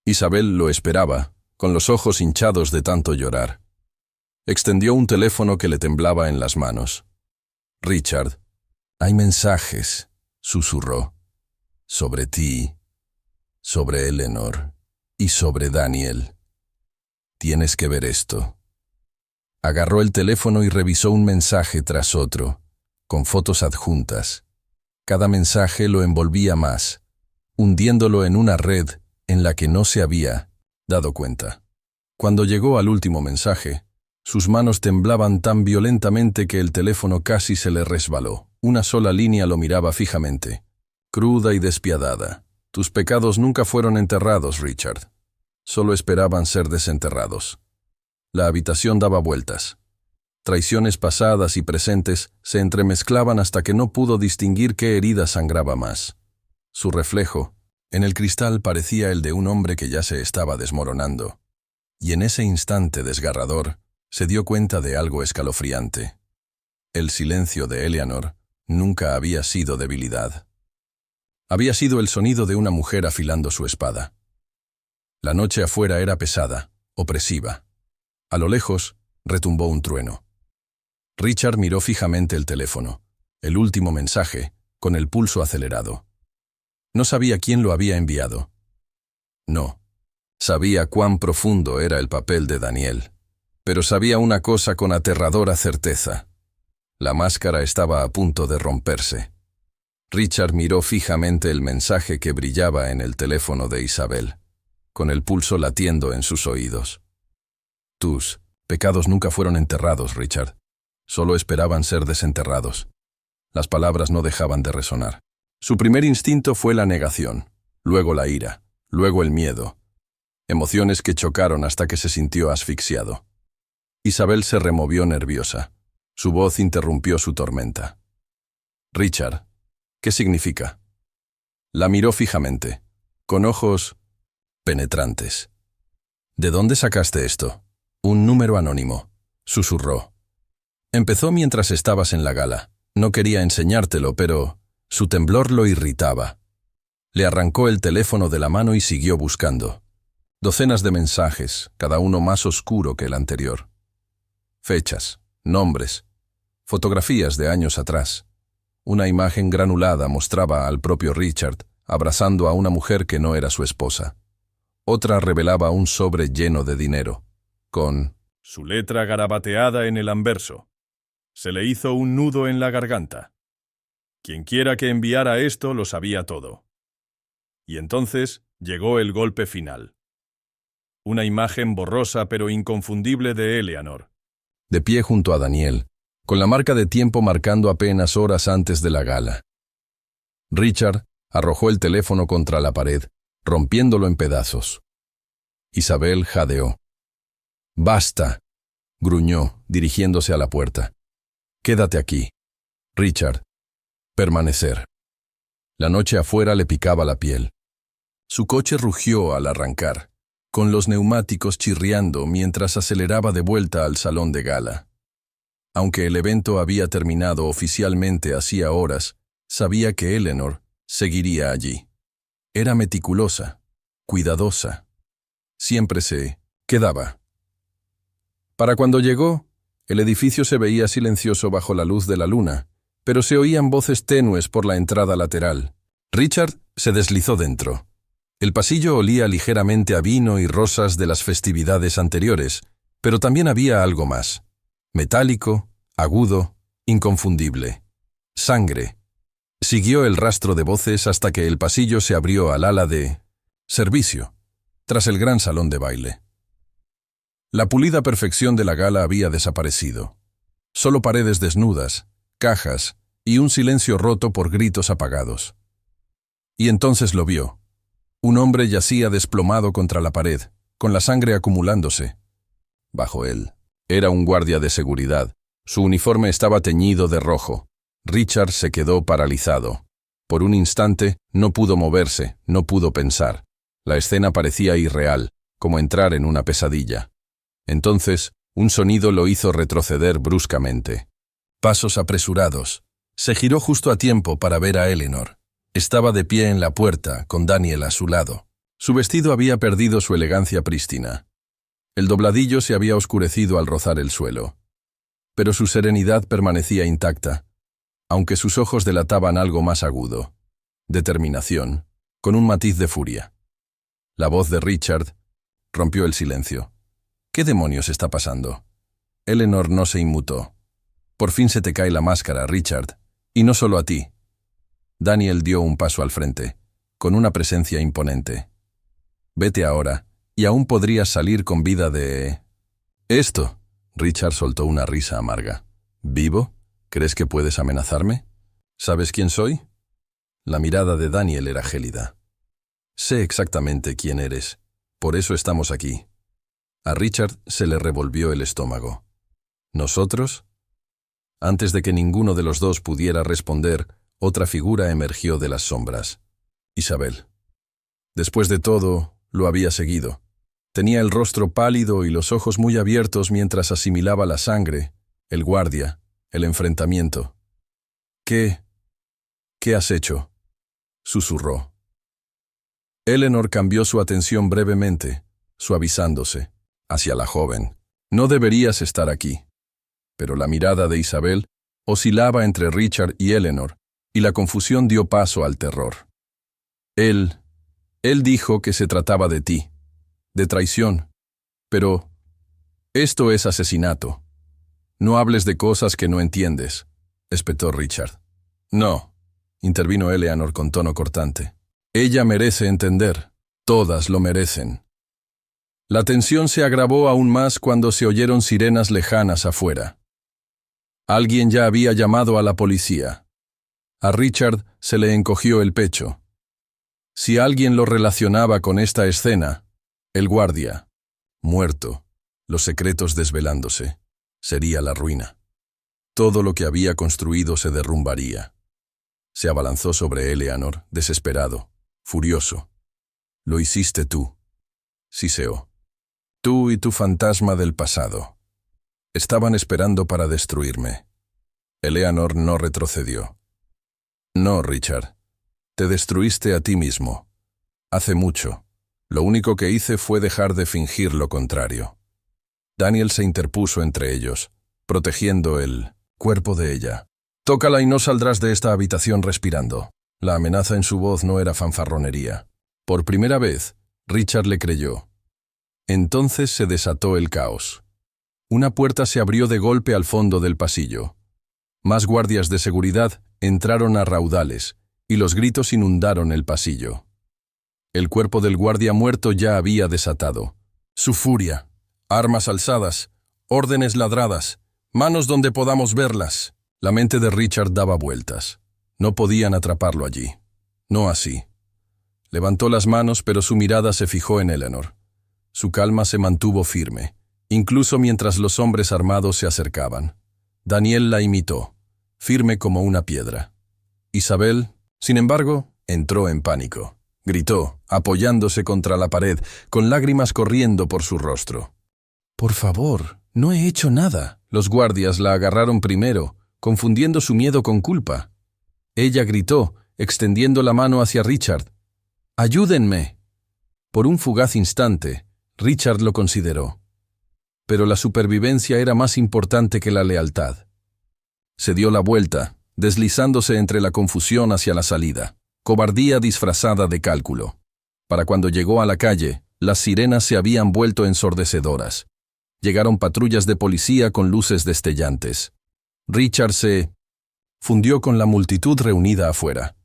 Isabel lo esperaba, con los ojos hinchados de tanto llorar. Extendió un teléfono que le temblaba en las manos. «Richard, hay mensajes», susurró, «sobre ti, sobre Eleanor y sobre Daniel. Tienes que ver esto». Agarró el teléfono y revisó un mensaje tras otro, con fotos adjuntas. Cada mensaje lo envolvía más, hundiéndolo en una red en la que no se había dado cuenta. Cuando llegó al último mensaje, sus manos temblaban tan violentamente que el teléfono casi se le resbaló. Una sola línea lo miraba fijamente, cruda y despiadada. «Tus pecados nunca fueron enterrados, Richard. Solo esperaban ser desenterrados». La habitación daba vueltas. Traiciones pasadas y presentes se entremezclaban hasta que no pudo distinguir qué herida sangraba más. Su reflejo, en el cristal, parecía el de un hombre que ya se estaba desmoronando. Y en ese instante desgarrador, se dio cuenta de algo escalofriante. El silencio de Eleanor nunca había sido debilidad. Había sido el sonido de una mujer afilando su espada. La noche afuera era pesada, opresiva. A lo lejos, retumbó un trueno. Richard miró fijamente el teléfono, el último mensaje, con el pulso acelerado. No sabía quién lo había enviado. No, sabía cuán profundo era el papel de Daniel, pero sabía una cosa con aterradora certeza. La máscara estaba a punto de romperse. Richard miró fijamente el mensaje que brillaba en el teléfono de Isabel, con el pulso latiendo en sus oídos. «Tus pecados nunca fueron enterrados, Richard. Solo esperaban ser desenterrados». Las palabras no dejaban de resonar. Su primer instinto fue la negación, luego la ira, luego el miedo. Emociones que chocaron hasta que se sintió asfixiado. Isabel se removió nerviosa. Su voz interrumpió su tormenta. «Richard, ¿qué significa?» La miró fijamente, con ojos penetrantes. «¿De dónde sacaste esto?» «Un número anónimo», susurró. «Empezó mientras estabas en la gala. No quería enseñártelo, pero su temblor lo irritaba». Le arrancó el teléfono de la mano y siguió buscando. Docenas de mensajes, cada uno más oscuro que el anterior. Fechas, nombres, fotografías de años atrás. Una imagen granulada mostraba al propio Richard abrazando a una mujer que no era su esposa. Otra revelaba un sobre lleno de dinero, con su letra garabateada en el anverso. Se le hizo un nudo en la garganta. Quienquiera que enviara esto lo sabía todo. Y entonces llegó el golpe final. Una imagen borrosa pero inconfundible de Eleanor. De pie junto a Daniel, con la marca de tiempo marcando apenas horas antes de la gala. Richard arrojó el teléfono contra la pared, rompiéndolo en pedazos. Isabel jadeó. «Basta», gruñó, dirigiéndose a la puerta. «Quédate aquí, Richard. Permanecer». La noche afuera le picaba la piel. Su coche rugió al arrancar, con los neumáticos chirriando mientras aceleraba de vuelta al salón de gala. Aunque el evento había terminado oficialmente hacía horas, sabía que Eleanor seguiría allí. Era meticulosa, cuidadosa. Siempre se quedaba. Para cuando llegó, el edificio se veía silencioso bajo la luz de la luna, pero se oían voces tenues por la entrada lateral. Richard se deslizó dentro. El pasillo olía ligeramente a vino y rosas de las festividades anteriores, pero también había algo más. Metálico, agudo, inconfundible. Sangre. Siguió el rastro de voces hasta que el pasillo se abrió al ala de servicio, tras el gran salón de baile. La pulida perfección de la gala había desaparecido. Solo paredes desnudas, cajas y un silencio roto por gritos apagados. Y entonces lo vio. Un hombre yacía desplomado contra la pared, con la sangre acumulándose. Bajo él era un guardia de seguridad. Su uniforme estaba teñido de rojo. Richard se quedó paralizado. Por un instante no pudo moverse, no pudo pensar. La escena parecía irreal, como entrar en una pesadilla. Entonces, un sonido lo hizo retroceder bruscamente. Pasos apresurados. Se giró justo a tiempo para ver a Eleanor. Estaba de pie en la puerta, con Daniel a su lado. Su vestido había perdido su elegancia prístina. El dobladillo se había oscurecido al rozar el suelo. Pero su serenidad permanecía intacta, aunque sus ojos delataban algo más agudo. Determinación, con un matiz de furia. La voz de Richard rompió el silencio. ¿Qué demonios está pasando? Eleanor no se inmutó. Por fin se te cae la máscara, Richard, y no solo a ti. Daniel dio un paso al frente, con una presencia imponente. Vete ahora, y aún podrías salir con vida de... ¿Esto? Richard soltó una risa amarga. ¿Vivo? ¿Crees que puedes amenazarme? ¿Sabes quién soy? La mirada de Daniel era gélida. Sé exactamente quién eres. Por eso estamos aquí. A Richard se le revolvió el estómago. ¿Nosotros? Antes de que ninguno de los dos pudiera responder, otra figura emergió de las sombras. Isabel. Después de todo, lo había seguido. Tenía el rostro pálido y los ojos muy abiertos mientras asimilaba la sangre, el guardia, el enfrentamiento. ¿Qué has hecho?, susurró. Eleanor cambió su atención brevemente, suavizándose, hacia la joven. No deberías estar aquí. Pero la mirada de Isabel oscilaba entre Richard y Eleanor, y la confusión dio paso al terror. Él dijo que se trataba de ti, de traición. Pero esto es asesinato. No hables de cosas que no entiendes, espetó Richard. No, intervino Eleanor con tono cortante. Ella merece entender. Todas lo merecen. La tensión se agravó aún más cuando se oyeron sirenas lejanas afuera. Alguien ya había llamado a la policía. A Richard se le encogió el pecho. Si alguien lo relacionaba con esta escena, el guardia, muerto, los secretos desvelándose, sería la ruina. Todo lo que había construido se derrumbaría. Se abalanzó sobre Eleanor, desesperado, furioso. Lo hiciste tú, siseó. Tú y tu fantasma del pasado. Estaban esperando para destruirme. Eleanor no retrocedió. No, Richard. Te destruiste a ti mismo. Hace mucho. Lo único que hice fue dejar de fingir lo contrario. Daniel se interpuso entre ellos, protegiendo el cuerpo de ella. Tócala y no saldrás de esta habitación respirando. La amenaza en su voz no era fanfarronería. Por primera vez, Richard le creyó. Entonces se desató el caos. Una puerta se abrió de golpe al fondo del pasillo. Más guardias de seguridad entraron a raudales, y los gritos inundaron el pasillo. El cuerpo del guardia muerto ya había desatado. Su furia, armas alzadas, órdenes ladradas, manos donde podamos verlas. La mente de Richard daba vueltas. No podían atraparlo allí. No así. Levantó las manos, pero su mirada se fijó en Eleanor. Su calma se mantuvo firme, incluso mientras los hombres armados se acercaban. Daniel la imitó, firme como una piedra. Isabel, sin embargo, entró en pánico. Gritó, apoyándose contra la pared, con lágrimas corriendo por su rostro. «Por favor, no he hecho nada». Los guardias la agarraron primero, confundiendo su miedo con culpa. Ella gritó, extendiendo la mano hacia Richard. «¡Ayúdenme!». Por un fugaz instante, Richard lo consideró. Pero la supervivencia era más importante que la lealtad. Se dio la vuelta, deslizándose entre la confusión hacia la salida. Cobardía disfrazada de cálculo. Para cuando llegó a la calle, las sirenas se habían vuelto ensordecedoras. Llegaron patrullas de policía con luces destellantes. Richard se fundió con la multitud reunida afuera.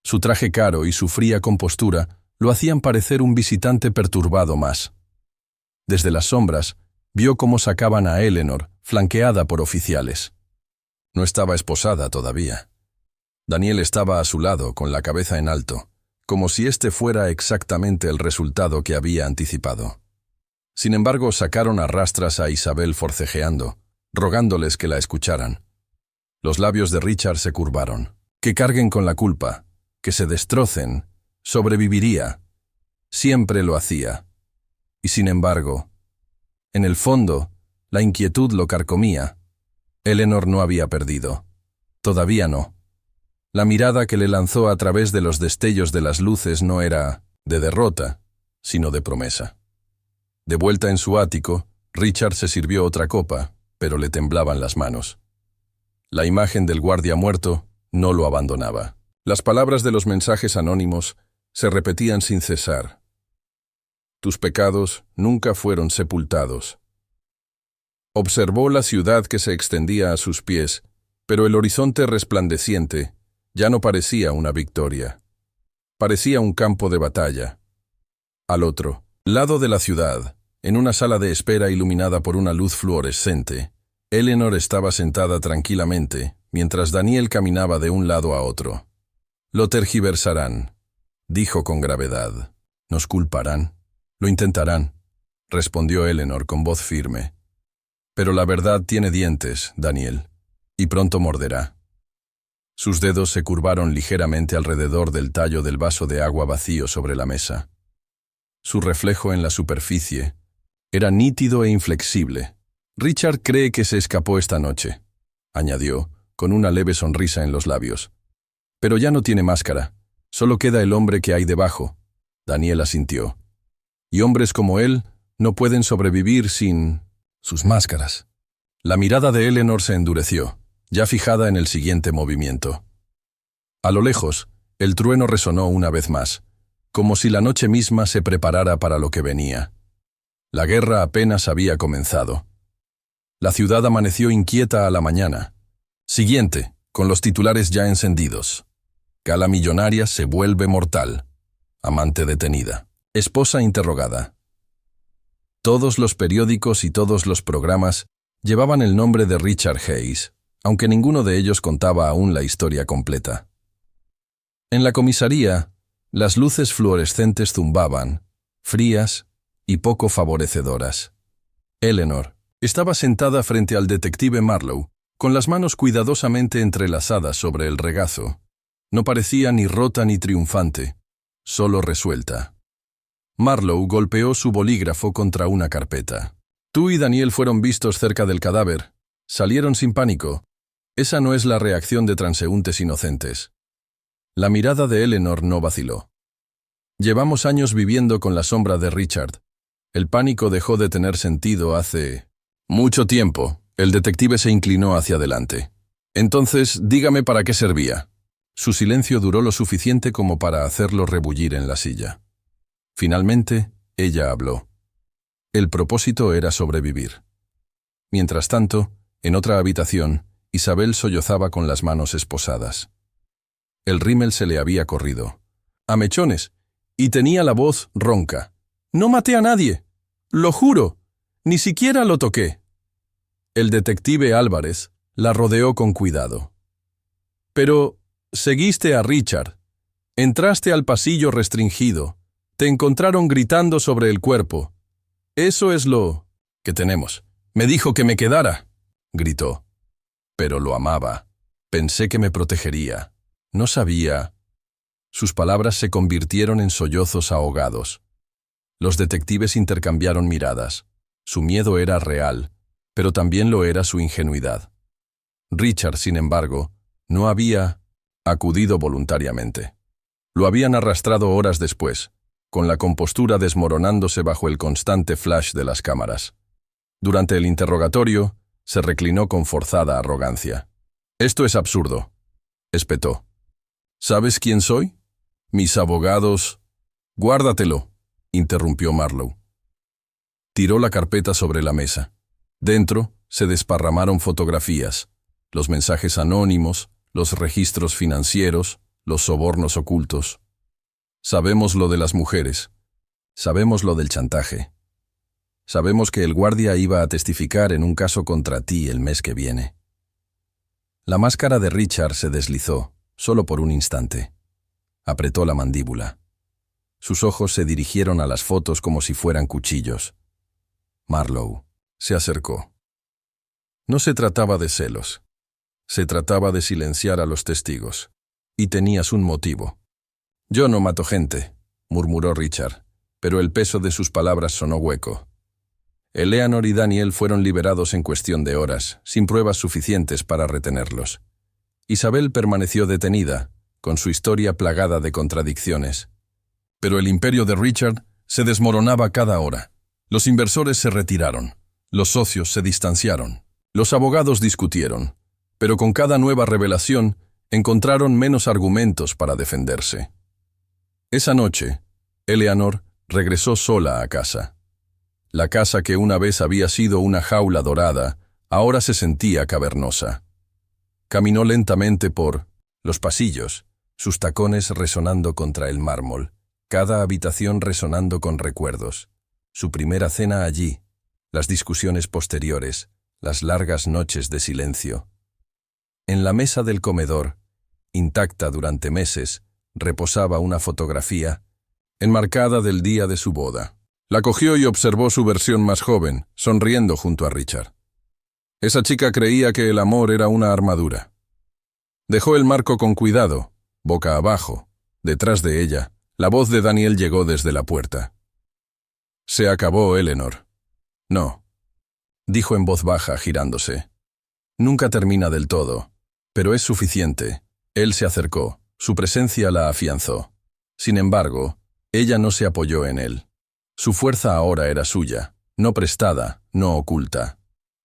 Su traje caro y su fría compostura lo hacían parecer un visitante perturbado más. Desde las sombras, vio cómo sacaban a Eleanor, flanqueada por oficiales. No estaba esposada todavía. Daniel estaba a su lado, con la cabeza en alto, como si este fuera exactamente el resultado que había anticipado. Sin embargo, sacaron a rastras a Isabel forcejeando, rogándoles que la escucharan. Los labios de Richard se curvaron. Que carguen con la culpa, que se destrocen, sobreviviría. Siempre lo hacía. Y sin embargo, en el fondo, la inquietud lo carcomía. Eleanor no había perdido. Todavía no. La mirada que le lanzó a través de los destellos de las luces no era de derrota, sino de promesa. De vuelta en su ático, Richard se sirvió otra copa, pero le temblaban las manos. La imagen del guardia muerto no lo abandonaba. Las palabras de los mensajes anónimos se repetían sin cesar. Tus pecados nunca fueron sepultados. Observó la ciudad que se extendía a sus pies, pero el horizonte resplandeciente ya no parecía una victoria. Parecía un campo de batalla. Al otro lado de la ciudad, en una sala de espera iluminada por una luz fluorescente, Eleanor estaba sentada tranquilamente, mientras Daniel caminaba de un lado a otro. Lo tergiversarán, dijo con gravedad. Nos culparán. Lo intentarán, respondió Eleanor con voz firme. Pero la verdad tiene dientes, Daniel, y pronto morderá. Sus dedos se curvaron ligeramente alrededor del tallo del vaso de agua vacío sobre la mesa. Su reflejo en la superficie era nítido e inflexible. Richard cree que se escapó esta noche, añadió, con una leve sonrisa en los labios. Pero ya no tiene máscara, solo queda el hombre que hay debajo. Daniel asintió. Y hombres como él no pueden sobrevivir sin sus máscaras. La mirada de Eleanor se endureció, ya fijada en el siguiente movimiento. A lo lejos, el trueno resonó una vez más, como si la noche misma se preparara para lo que venía. La guerra apenas había comenzado. La ciudad amaneció inquieta a la mañana siguiente, con los titulares ya encendidos. Gala millonaria se vuelve mortal. Amante detenida. Esposa interrogada. Todos los periódicos y todos los programas llevaban el nombre de Richard Hayes, aunque ninguno de ellos contaba aún la historia completa. En la comisaría, las luces fluorescentes zumbaban, frías y poco favorecedoras. Eleanor estaba sentada frente al detective Marlowe, con las manos cuidadosamente entrelazadas sobre el regazo. No parecía ni rota ni triunfante, solo resuelta. Marlowe golpeó su bolígrafo contra una carpeta. Tú y Daniel fueron vistos cerca del cadáver. Salieron sin pánico. Esa no es la reacción de transeúntes inocentes. La mirada de Eleanor no vaciló. Llevamos años viviendo con la sombra de Richard. El pánico dejó de tener sentido hace mucho tiempo. El detective se inclinó hacia adelante. Entonces, dígame para qué servía. Su silencio duró lo suficiente como para hacerlo rebullir en la silla. Finalmente, ella habló. El propósito era sobrevivir. Mientras tanto, en otra habitación, Isabel sollozaba con las manos esposadas. El rímel se le había corrido. A mechones, y tenía la voz ronca. «No maté a nadie. Lo juro. Ni siquiera lo toqué». El detective Álvarez la rodeó con cuidado. «Pero seguiste a Richard. Entraste al pasillo restringido. Te encontraron gritando sobre el cuerpo. Eso es lo que tenemos. Me dijo que me quedara», gritó. «Pero lo amaba. Pensé que me protegería. No sabía». Sus palabras se convirtieron en sollozos ahogados. Los detectives intercambiaron miradas. Su miedo era real, pero también lo era su ingenuidad. Richard, sin embargo, no había acudido voluntariamente. Lo habían arrastrado horas después, con la compostura desmoronándose bajo el constante flash de las cámaras. Durante el interrogatorio, se reclinó con forzada arrogancia. «Esto es absurdo», espetó. «¿Sabes quién soy? Mis abogados...» «Guárdatelo», interrumpió Marlowe. Tiró la carpeta sobre la mesa. Dentro se desparramaron fotografías, los mensajes anónimos, los registros financieros, los sobornos ocultos. Sabemos lo de las mujeres. Sabemos lo del chantaje. Sabemos que el guardia iba a testificar en un caso contra ti el mes que viene. La máscara de Richard se deslizó, solo por un instante. Apretó la mandíbula. Sus ojos se dirigieron a las fotos como si fueran cuchillos. Marlowe se acercó. No se trataba de celos. Se trataba de silenciar a los testigos. Y tenías un motivo. «Yo no mato gente», murmuró Richard, pero el peso de sus palabras sonó hueco. Eleanor y Daniel fueron liberados en cuestión de horas, sin pruebas suficientes para retenerlos. Isabel permaneció detenida, con su historia plagada de contradicciones. Pero el imperio de Richard se desmoronaba cada hora. Los inversores se retiraron, los socios se distanciaron, los abogados discutieron, pero con cada nueva revelación encontraron menos argumentos para defenderse. Esa noche, Eleanor regresó sola a casa. La casa que una vez había sido una jaula dorada, ahora se sentía cavernosa. Caminó lentamente por los pasillos, sus tacones resonando contra el mármol, cada habitación resonando con recuerdos. Su primera cena allí, las discusiones posteriores, las largas noches de silencio. En la mesa del comedor, intacta durante meses, reposaba una fotografía, enmarcada del día de su boda. La cogió y observó su versión más joven, sonriendo junto a Richard. Esa chica creía que el amor era una armadura. Dejó el marco con cuidado, boca abajo. Detrás de ella, la voz de Daniel llegó desde la puerta. «Se acabó, Eleanor». «No», dijo en voz baja, girándose. «Nunca termina del todo, pero es suficiente». Él se acercó, su presencia la afianzó. Sin embargo, ella no se apoyó en él. Su fuerza ahora era suya, no prestada, no oculta.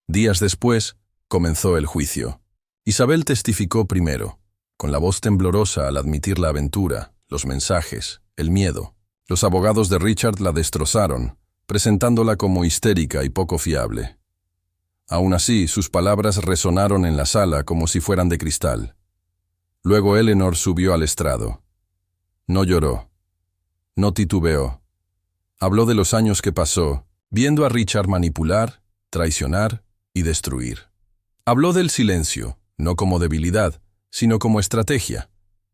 Días después, comenzó el juicio. Isabel testificó primero, con la voz temblorosa al admitir la aventura, los mensajes, el miedo. Los abogados de Richard la destrozaron, presentándola como histérica y poco fiable. Aún así, sus palabras resonaron en la sala como si fueran de cristal. Luego Eleanor subió al estrado. No lloró. No titubeó. Habló de los años que pasó, viendo a Richard manipular, traicionar y destruir. Habló del silencio, no como debilidad, sino como estrategia.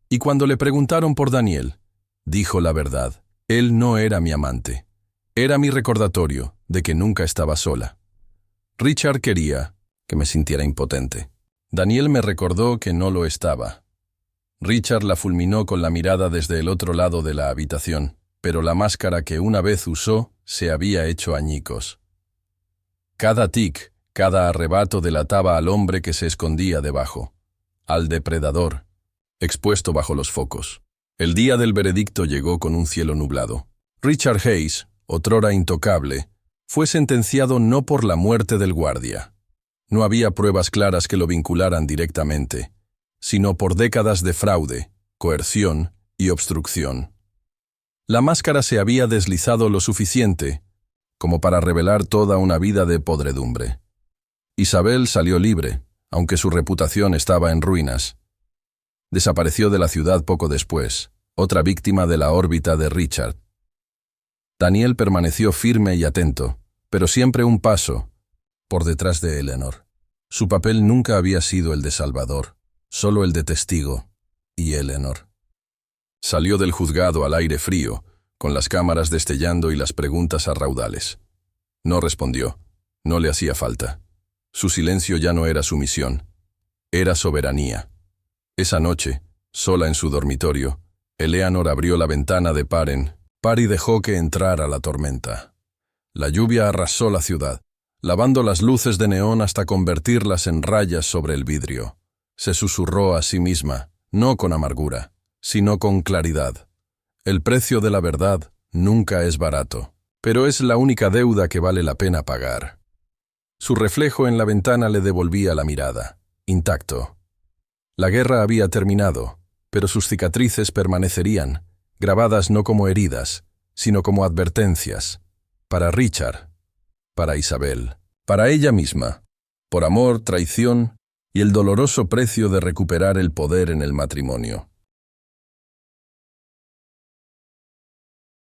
Y cuando le preguntaron por Daniel, dijo la verdad. Él no era mi amante. Era mi recordatorio de que nunca estaba sola. Richard quería que me sintiera impotente. Daniel me recordó que no lo estaba. Richard la fulminó con la mirada desde el otro lado de la habitación, pero la máscara que una vez usó se había hecho añicos. Cada tic, cada arrebato delataba al hombre que se escondía debajo, al depredador, expuesto bajo los focos. El día del veredicto llegó con un cielo nublado. Richard Hayes, otrora intocable, fue sentenciado no por la muerte del guardia. No había pruebas claras que lo vincularan directamente, sino por décadas de fraude, coerción y obstrucción. La máscara se había deslizado lo suficiente como para revelar toda una vida de podredumbre. Isabel salió libre, aunque su reputación estaba en ruinas. Desapareció de la ciudad poco después, otra víctima de la órbita de Richard. Daniel permaneció firme y atento, pero siempre un paso por detrás de Eleanor. Su papel nunca había sido el de salvador, solo el de testigo, y Eleanor. Salió del juzgado al aire frío, con las cámaras destellando y las preguntas a raudales. No respondió, no le hacía falta. Su silencio ya no era sumisión, era soberanía. Esa noche, sola en su dormitorio, Eleanor abrió la ventana de par en par y dejó que entrara la tormenta. La lluvia arrasó la ciudad, lavando las luces de neón hasta convertirlas en rayas sobre el vidrio. Se susurró a sí misma, no con amargura, sino con claridad. El precio de la verdad nunca es barato, pero es la única deuda que vale la pena pagar. Su reflejo en la ventana le devolvía la mirada, intacto. La guerra había terminado, pero sus cicatrices permanecerían, grabadas no como heridas, sino como advertencias, para Richard, para Isabel, para ella misma, por amor, traición y el doloroso precio de recuperar el poder en el matrimonio.